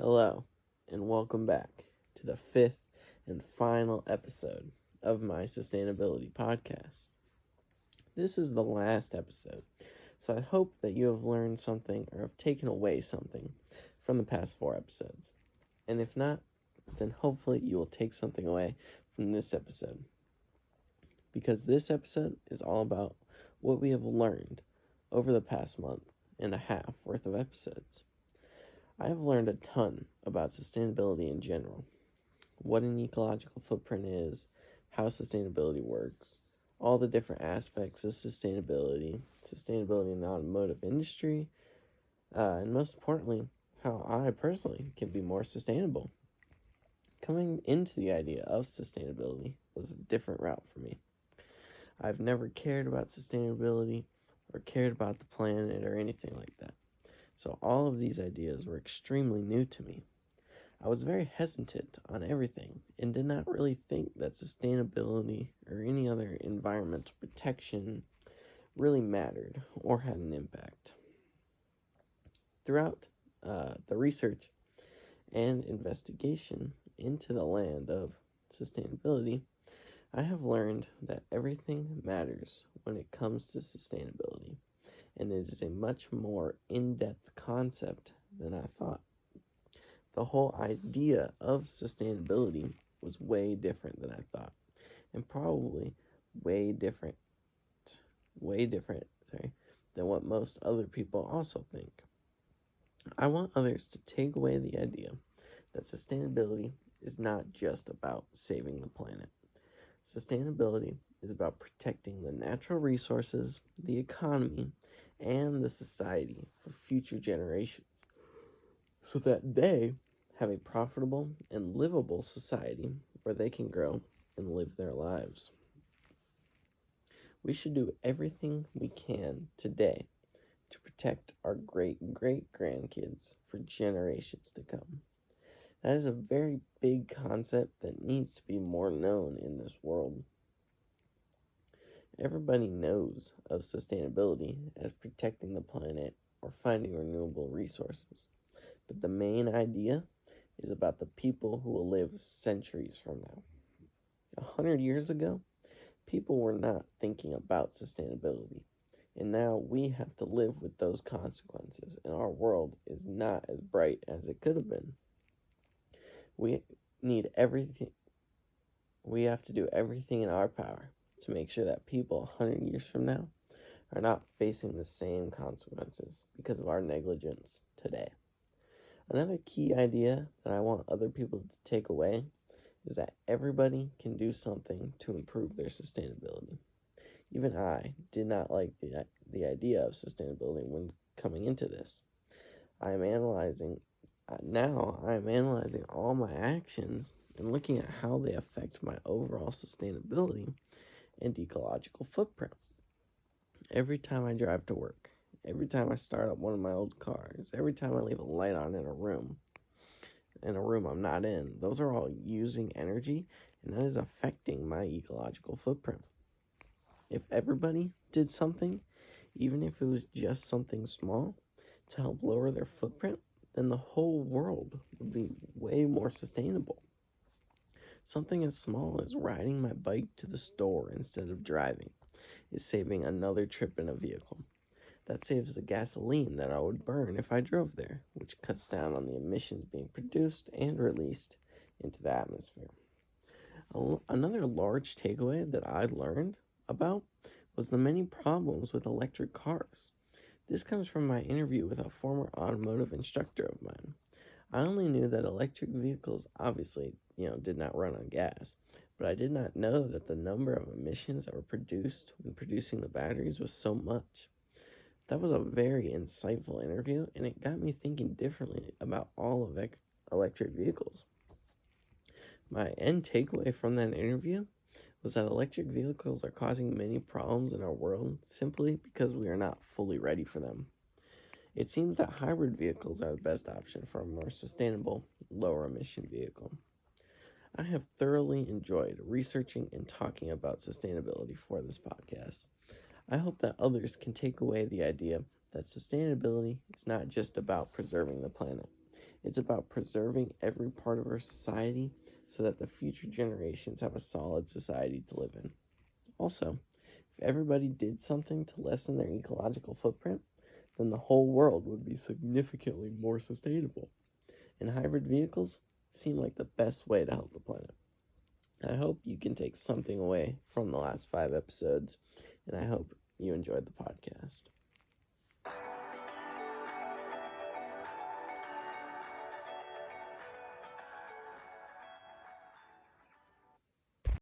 Hello, and welcome back to the fifth and final episode of my sustainability podcast. This is the last episode, so I hope that you have learned something or have taken away something from the past four episodes. And if not, then hopefully you will take something away from this episode. Because this episode is all about what we have learned over the past month and a half worth of episodes. I have learned a ton about sustainability in general, what an ecological footprint is, how sustainability works, all the different aspects of sustainability in the automotive industry, and most importantly, how I personally can be more sustainable. Coming into the idea of sustainability was a different route for me. I've never cared about sustainability or cared about the planet or anything like that. So all of these ideas were extremely new to me. I was very hesitant on everything and did not really think that sustainability or any other environmental protection really mattered or had an impact. Throughout the research and investigation into the land of sustainability, I have learned that everything matters when it comes to sustainability, and it is a much more in-depth concept than I thought. The whole idea of sustainability was way different than I thought, and probably way different, than what most other people also think. I want others to take away the idea that sustainability is not just about saving the planet. Sustainability is about protecting the natural resources, the economy, and the society for future generations so that they have a profitable and livable society where they can grow and live their lives. We should do everything we can today to protect our great-great-grandkids for generations to come. That is a very big concept that needs to be more known in this world. Everybody knows of sustainability as protecting the planet or finding renewable resources, but the main idea is about the people who will live centuries from now. 100 years ago, people were not thinking about sustainability, and now we have to live with those consequences, and our world is not as bright as it could have been. We need everything. We have to do everything in our power to make sure that people 100 years from now are not facing the same consequences because of our negligence today. Another key idea that I want other people to take away is that everybody can do something to improve their sustainability. Even I did not like the idea of sustainability when coming into this. I am analyzing all my actions and looking at how they affect my overall sustainability and ecological footprint. Every time I drive to work, every time I start up one of my old cars, every time I leave a light on in a room I'm not in, those are all using energy, and that is affecting my ecological footprint. If everybody did something, even if it was just something small, to help lower their footprint, then the whole world would be way more sustainable. Something as small as riding my bike to the store instead of driving is saving another trip in a vehicle. That saves the gasoline that I would burn if I drove there, which cuts down on the emissions being produced and released into the atmosphere. Another large takeaway that I learned about was the many problems with electric cars. This comes from my interview with a former automotive instructor of mine. I only knew that electric vehicles obviously, did not run on gas, but I did not know that the number of emissions that were produced when producing the batteries was so much. That was a very insightful interview, and it got me thinking differently about all of electric vehicles. My end takeaway from that interview was that electric vehicles are causing many problems in our world simply because we are not fully ready for them. It seems that hybrid vehicles are the best option for a more sustainable, lower emission vehicle. I have thoroughly enjoyed researching and talking about sustainability for this podcast. I hope that others can take away the idea that sustainability is not just about preserving the planet. It's about preserving every part of our society so that the future generations have a solid society to live in. Also, if everybody did something to lessen their ecological footprint, then the whole world would be significantly more sustainable. And hybrid vehicles seem like the best way to help the planet. I hope you can take something away from the last 5 episodes, and I hope you enjoyed the podcast.